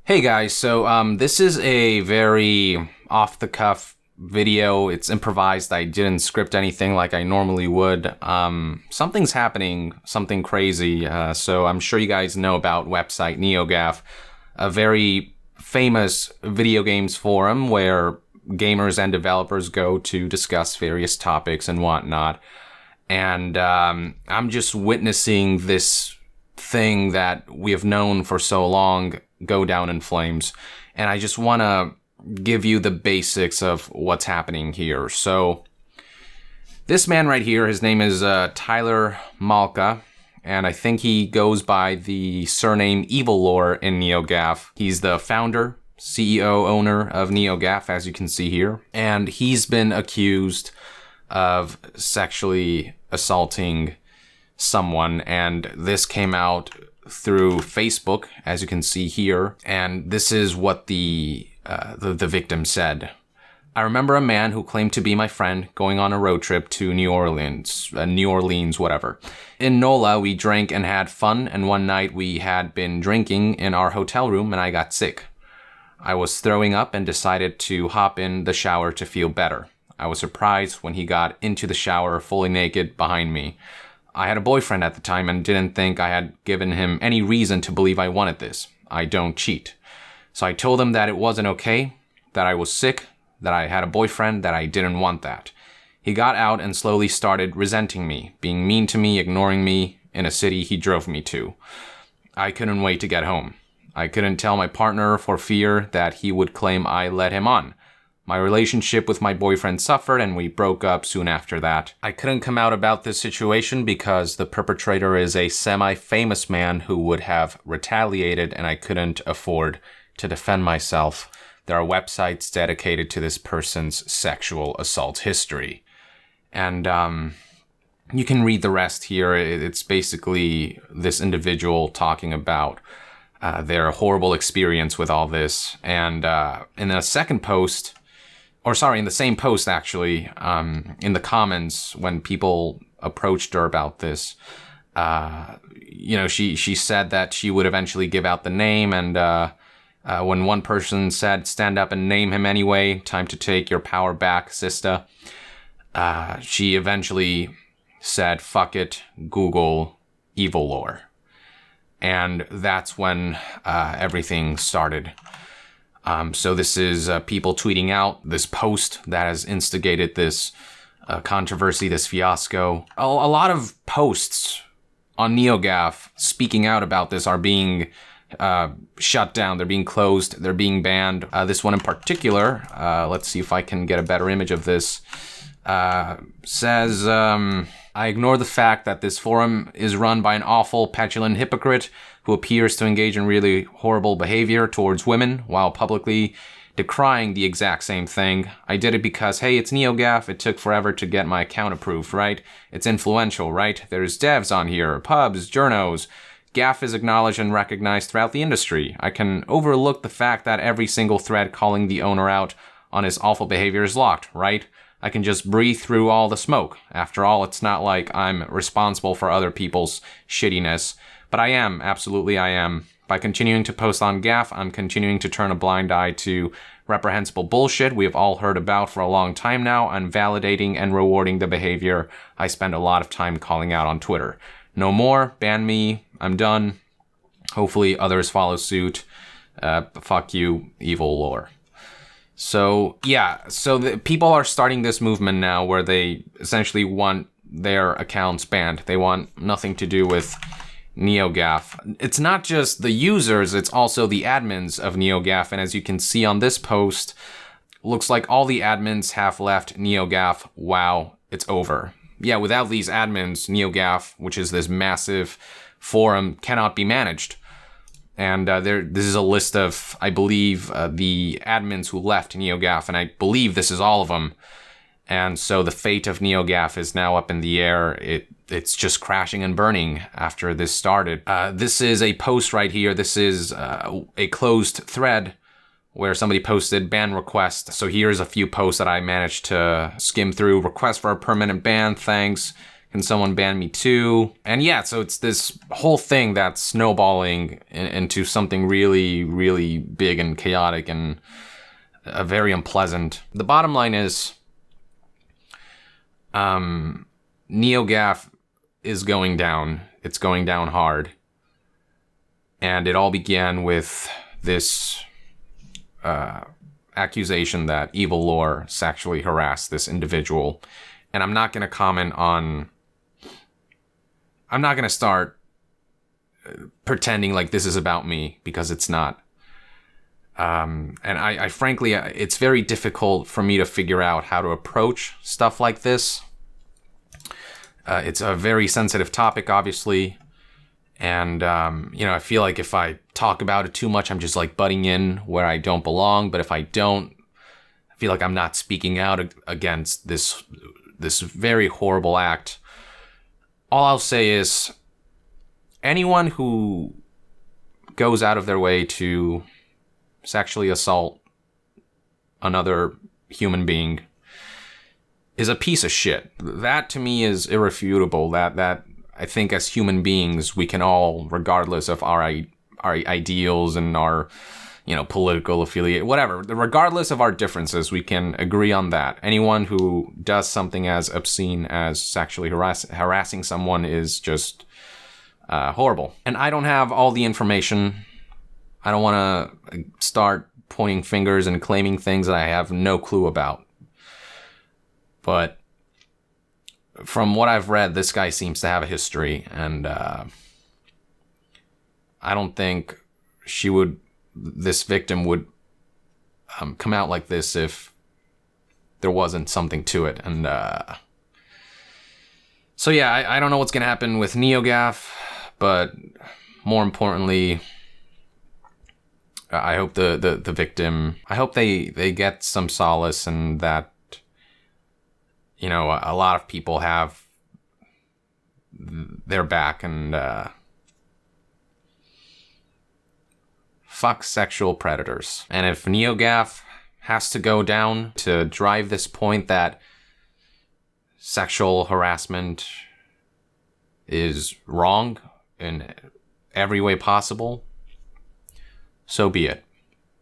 Hey guys, so this is a very off-the-cuff video. It's improvised. I didn't script anything like I normally would. Something's happening, something crazy. So I'm sure you guys know about website NeoGaf, a very famous video games forum where gamers and developers go to discuss various topics and whatnot. And I'm just witnessing this thing that we have known for so long go down in flames. And I just want to give you the basics of what's happening here. So this man right here, his name is Tyler Malka, and I think he goes by the surname Evil Lore in NeoGaf. He's the founder, CEO, owner of NeoGaf, as you can see here. And he's been accused of sexually assaulting someone, and this came out through Facebook, as you can see here. And this is what the victim said. I remember a man who claimed to be my friend going on a road trip to New Orleans, whatever. In NOLA, we drank and had fun, and one night we had been drinking in our hotel room and I got sick. I was throwing up and decided to hop in the shower to feel better. I was surprised when he got into the shower fully naked behind me. I had a boyfriend at the time and didn't think I had given him any reason to believe I wanted this. I don't cheat. So I told him that it wasn't okay, that I was sick, that I had a boyfriend, that I didn't want that. He got out and slowly started resenting me, being mean to me, ignoring me in a city he drove me to. I couldn't wait to get home. I couldn't tell my partner for fear that he would claim I led him on. My relationship with my boyfriend suffered and we broke up soon after that. I couldn't come out about this situation because the perpetrator is a semi-famous man who would have retaliated and I couldn't afford to defend myself. There are websites dedicated to this person's sexual assault history. And you can read the rest here. It's basically this individual talking about their horrible experience with all this. And in the same post, actually, in the comments, when people approached her about this, she said that she would eventually give out the name. And when one person said, stand up and name him anyway, time to take your power back, sister, she eventually said, fuck it, Google Evil Lore. And that's when everything started. So this is people tweeting out this post that has instigated this controversy, this fiasco. A lot of posts on NeoGaf speaking out about this are being shut down. They're being closed. They're being banned. This one in particular, let's see if I can get a better image of this, says, I ignore the fact that this forum is run by an awful, petulant hypocrite who appears to engage in really horrible behavior towards women while publicly decrying the exact same thing. I did it because, hey, it's NeoGaf. It took forever to get my account approved, right? It's influential, right? There's devs on here, pubs, journos. GAF is acknowledged and recognized throughout the industry. I can overlook the fact that every single thread calling the owner out on his awful behavior is locked, right? I can just breathe through all the smoke. After all, it's not like I'm responsible for other people's shittiness. But I am, absolutely I am. By continuing to post on GAF, I'm continuing to turn a blind eye to reprehensible bullshit we have all heard about for a long time now. I'm validating and rewarding the behavior I spend a lot of time calling out on Twitter. No more, ban me, I'm done. Hopefully others follow suit. Fuck you, Evil Lore. So, yeah, so the people are starting this movement now where they essentially want their accounts banned. They want nothing to do with NeoGaf. It's not just the users, it's also the admins of NeoGaf. And as you can see on this post, looks like all the admins have left NeoGaf. Wow, it's over. Yeah, without these admins, NeoGaf, which is this massive forum, cannot be managed. And this is a list of, I believe, the admins who left NeoGaf, and I believe this is all of them. And so the fate of NeoGaf is now up in the air. It's just crashing and burning after this started. This is a post right here. This is a closed thread where somebody posted ban request. So here's a few posts that I managed to skim through. Request for a permanent ban, thanks. Can someone ban me too? And yeah, so it's this whole thing that's snowballing into something really, really big and chaotic and very unpleasant. The bottom line is, NeoGaf is going down. It's going down hard. And it all began with this accusation that Evil Lore sexually harassed this individual. And I'm not going to comment on... I'm not going to start pretending like this is about me, because it's not. And I frankly, it's very difficult for me to figure out how to approach stuff like this. It's a very sensitive topic, obviously. And, I feel like if I talk about it too much, I'm just like butting in where I don't belong. But if I don't, I feel like I'm not speaking out against this very horrible act. All I'll say is, anyone who goes out of their way to sexually assault another human being is a piece of shit. That to me is irrefutable. That I think as human beings, we can all, regardless of our ideals and our, political affiliate, whatever, regardless of our differences, we can agree on that. Anyone who does something as obscene as sexually harassing someone is just horrible. And I don't have all the information. I don't want to start pointing fingers and claiming things that I have no clue about. But from what I've read, this guy seems to have a history, and I don't think this victim would come out like this if there wasn't something to it. And so yeah, I don't know what's gonna happen with NeoGaf, but more importantly, I hope the victim, I hope they get some solace, and that a lot of people have their back, and fuck sexual predators. And if NeoGaf has to go down to drive this point that sexual harassment is wrong in every way possible, so be it.